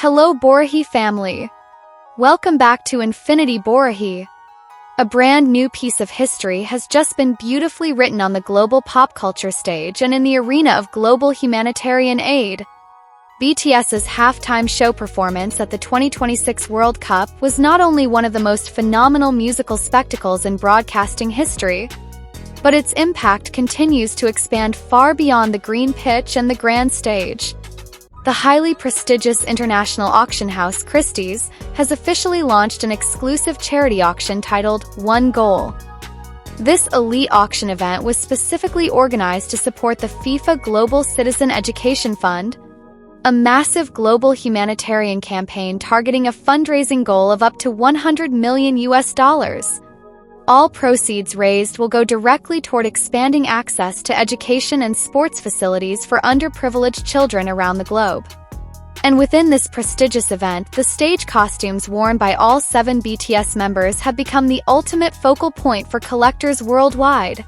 Hello Borahae family! Welcome back to InfinityBorahae. A brand new piece of history has just been beautifully written on the global pop culture stage and in the arena of global humanitarian aid. BTS's halftime show performance at the 2026 World Cup was not only one of the most phenomenal musical spectacles in broadcasting history, but its impact continues to expand far beyond the green pitch and the grand stage. The highly prestigious international auction house Christie's has officially launched an exclusive charity auction titled One Goal. This elite auction event was specifically organized to support the FIFA Global Citizen Education Fund, a massive global humanitarian campaign targeting a fundraising goal of up to $100 million. All proceeds raised will go directly toward expanding access to education and sports facilities for underprivileged children around the globe. And within this prestigious event, the stage costumes worn by all 7 BTS members have become the ultimate focal point for collectors worldwide.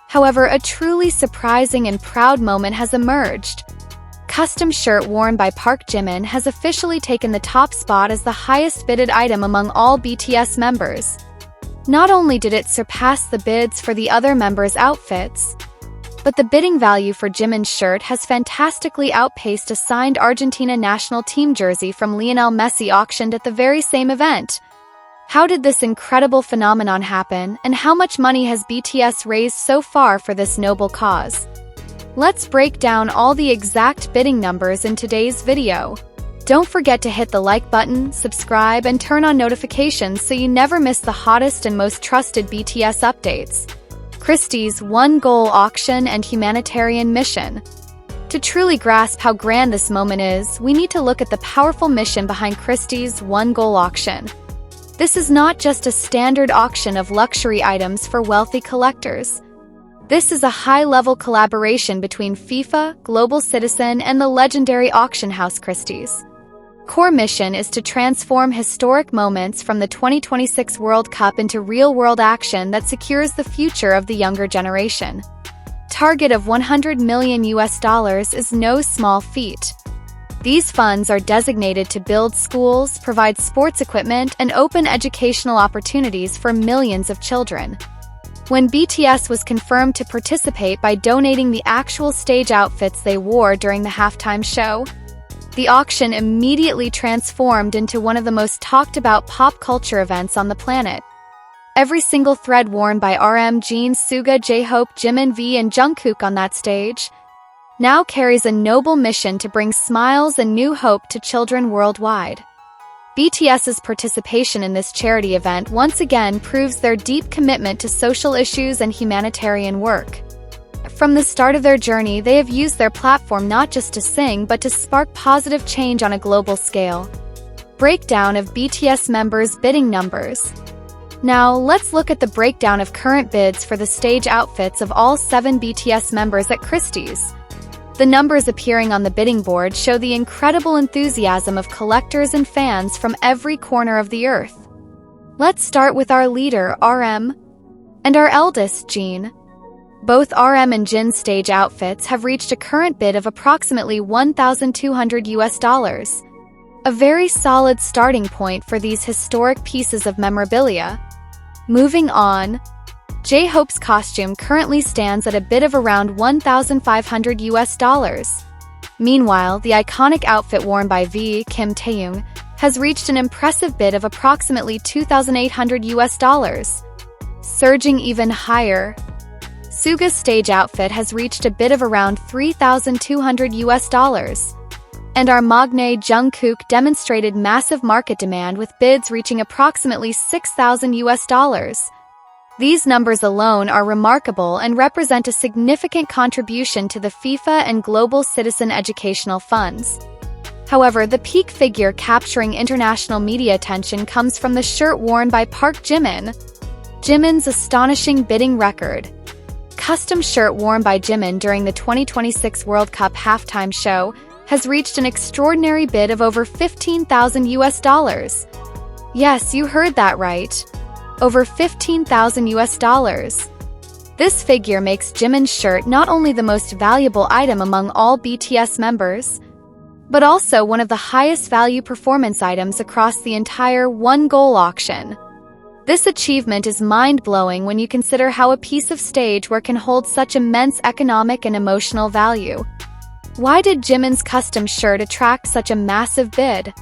However, a truly surprising and proud moment has emerged. Custom shirt worn by Park Jimin has officially taken the top spot as the highest bidded item among all BTS members. Not only did it surpass the bids for the other members' outfits, but the bidding value for Jimin's shirt has fantastically outpaced a signed Argentina national team jersey from Lionel Messi auctioned at the very same event. How did this incredible phenomenon happen, and how much money has BTS raised so far for this noble cause? Let's break down all the exact bidding numbers in today's video. Don't forget to hit the like button, subscribe, and turn on notifications so you never miss the hottest and most trusted BTS updates. Christie's One Goal Auction and Humanitarian Mission. To truly grasp how grand this moment is, we need to look at the powerful mission behind Christie's One Goal Auction. This is not just a standard auction of luxury items for wealthy collectors. This is a high-level collaboration between FIFA, Global Citizen, and the legendary auction house Christie's. Core mission is to transform historic moments from the 2026 World Cup into real-world action that secures the future of the younger generation. Target of $100 million is no small feat. These funds are designated to build schools, provide sports equipment, and open educational opportunities for millions of children. When BTS was confirmed to participate by donating the actual stage outfits they wore during the halftime show, the auction immediately transformed into one of the most talked-about pop culture events on the planet. Every single thread worn by RM, Jin, Suga, J-Hope, Jimin V, and Jungkook on that stage now carries a noble mission to bring smiles and new hope to children worldwide. BTS's participation in this charity event once again proves their deep commitment to social issues and humanitarian work. From the start of their journey, they have used their platform not just to sing but to spark positive change on a global scale. Breakdown of BTS members' bidding numbers. Now, let's look at the breakdown of current bids for the stage outfits of all 7 BTS members at Christie's. The numbers appearing on the bidding board show the incredible enthusiasm of collectors and fans from every corner of the earth. Let's start with our leader, RM, and our eldest, Jin. Both RM and Jin's stage outfits have reached a current bid of approximately $1,200. A very solid starting point for these historic pieces of memorabilia. Moving on, J-Hope's costume currently stands at a bid of around $1,500. Meanwhile, the iconic outfit worn by V, Kim Taehyung, has reached an impressive bid of approximately $2,800. Surging even higher, Suga's stage outfit has reached a bid of around $3,200. And our magne Jungkook demonstrated massive market demand with bids reaching approximately $6,000. These numbers alone are remarkable and represent a significant contribution to the FIFA and Global Citizen Educational Funds. However, the peak figure capturing international media attention comes from the shirt worn by Park Jimin. Jimin's astonishing bidding record. Custom shirt worn by Jimin during the 2026 World Cup halftime show has reached an extraordinary bid of over $15,000. Yes, you heard that right. Over $15,000. This figure makes Jimin's shirt not only the most valuable item among all BTS members, but also one of the highest value performance items across the entire one-goal auction. This achievement is mind-blowing when you consider how a piece of stage work can hold such immense economic and emotional value. Why did Jimin's custom shirt attract such a massive bid?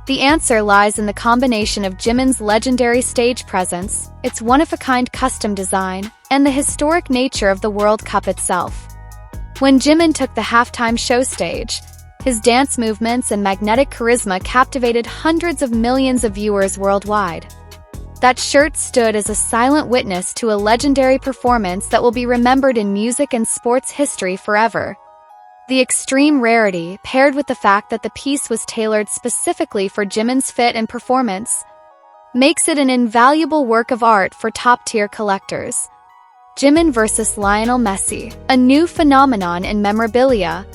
The answer lies in the combination of Jimin's legendary stage presence, its one-of-a-kind custom design, and the historic nature of the World Cup itself. When Jimin took the halftime show stage, his dance movements and magnetic charisma captivated hundreds of millions of viewers worldwide. That shirt stood as a silent witness to a legendary performance that will be remembered in music and sports history forever. The extreme rarity, paired with the fact that the piece was tailored specifically for Jimin's fit and performance, makes it an invaluable work of art for top-tier collectors. Jimin vs. Lionel Messi, a new phenomenon in memorabilia.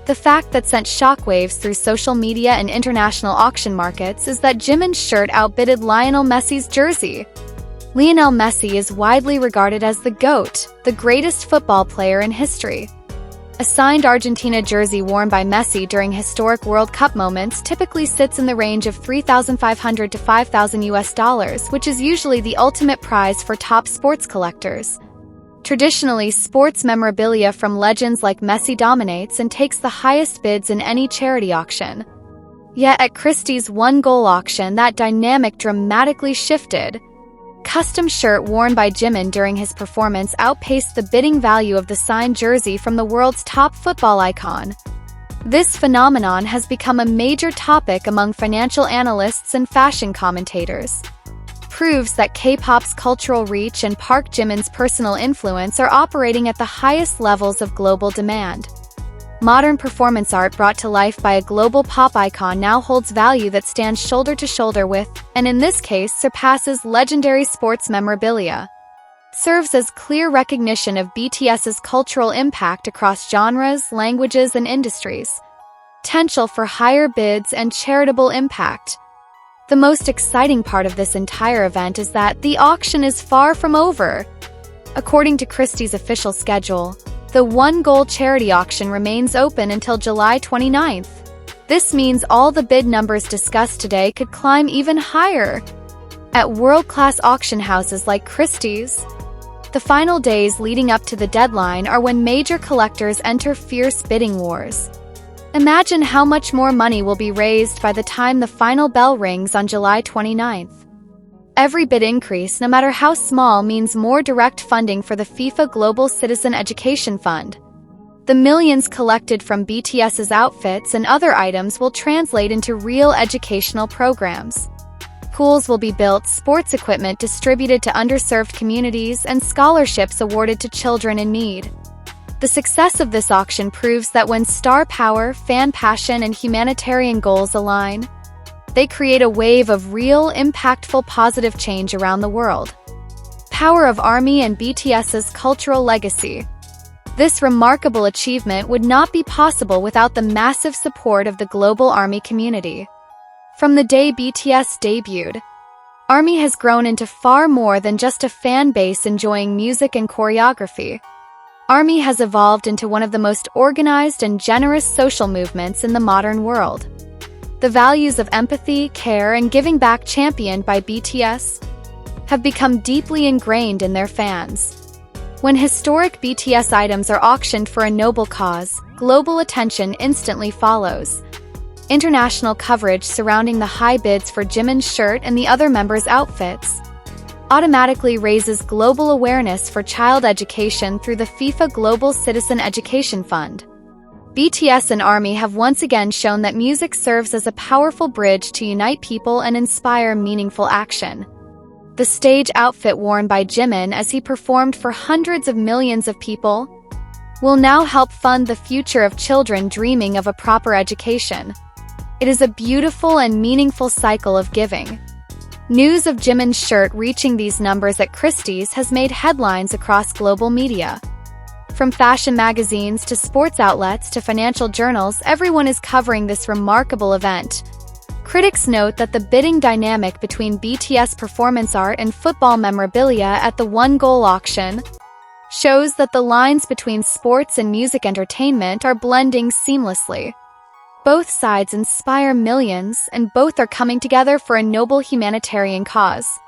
The fact that sent shockwaves through social media and international auction markets is that Jimin's shirt outbidded Lionel Messi's jersey. Lionel Messi is widely regarded as the GOAT, the greatest football player in history. A signed Argentina jersey worn by Messi during historic World Cup moments typically sits in the range of $3,500 to $5,000, which is usually the ultimate prize for top sports collectors. Traditionally, sports memorabilia from legends like Messi dominates and takes the highest bids in any charity auction. Yet at Christie's one-goal auction, that dynamic dramatically shifted. Custom shirt worn by Jimin during his performance outpaced the bidding value of the signed jersey from the world's top football icon. This phenomenon has become a major topic among financial analysts and fashion commentators. Proves that K-pop's cultural reach and Park Jimin's personal influence are operating at the highest levels of global demand. Modern performance art brought to life by a global pop icon now holds value that stands shoulder to shoulder with, and in this case surpasses legendary sports memorabilia. Serves as clear recognition of BTS's cultural impact across genres, languages, and industries. Potential for higher bids and charitable impact. The most exciting part of this entire event is that the auction is far from over. According to Christie's official schedule, the one-goal charity auction remains open until July 29th. This means all the bid numbers discussed today could climb even higher. At world-class auction houses like Christie's, the final days leading up to the deadline are when major collectors enter fierce bidding wars. Imagine how much more money will be raised by the time the final bell rings on July 29th. Every bid increase, no matter how small, means more direct funding for the FIFA Global Citizen Education Fund. The millions collected from BTS's outfits and other items will translate into real educational programs. Pools will be built, sports equipment distributed to underserved communities, and scholarships awarded to children in need. The success of this auction proves that when star power, fan passion, and humanitarian goals align, they create a wave of real, impactful, positive change around the world. Power of ARMY and BTS's cultural legacy. This remarkable achievement would not be possible without the massive support of the global ARMY community. From the day BTS debuted, ARMY has grown into far more than just a fan base enjoying music and choreography. ARMY has evolved into one of the most organized and generous social movements in the modern world. The values of empathy, care, and giving back championed by BTS have become deeply ingrained in their fans. When historic BTS items are auctioned for a noble cause, global attention instantly follows. International coverage surrounding the high bids for Jimin's shirt and the other members' outfits automatically raises global awareness for child education through the FIFA Global Citizen Education Fund. BTS and ARMY have once again shown that music serves as a powerful bridge to unite people and inspire meaningful action. The stage outfit worn by Jimin as he performed for hundreds of millions of people will now help fund the future of children dreaming of a proper education. It is a beautiful and meaningful cycle of giving. News of Jimin's shirt reaching these numbers at Christie's has made headlines across global media. From fashion magazines to sports outlets to financial journals, everyone is covering this remarkable event. Critics note that the bidding dynamic between BTS performance art and football memorabilia at the one-goal auction shows that the lines between sports and music entertainment are blending seamlessly. Both sides inspire millions, and both are coming together for a noble humanitarian cause.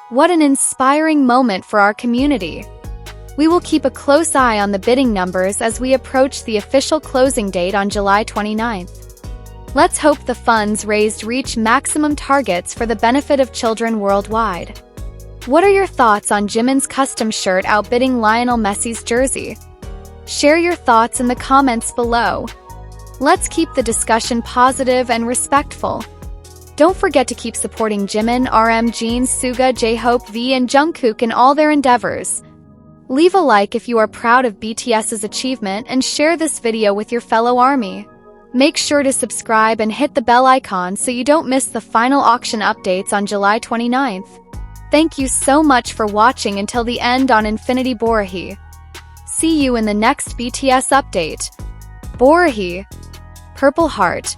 What an inspiring moment for our community. We will keep a close eye on the bidding numbers as we approach the official closing date on July 29th. Let's hope the funds raised reach maximum targets for the benefit of children worldwide. What are your thoughts on Jimin's custom shirt outbidding Lionel Messi's jersey? Share your thoughts in the comments below. Let's keep the discussion positive and respectful. Don't forget to keep supporting Jimin, RM Jeans, Suga, J-Hope V, and Jungkook in all their endeavors. Leave a like if you are proud of BTS's achievement and share this video with your fellow ARMY. Make sure to subscribe and hit the bell icon so you don't miss the final auction updates on July 29th. Thank you so much for watching until the end on InfinityBorahae. See you in the next BTS update. Borahae. Purple Heart.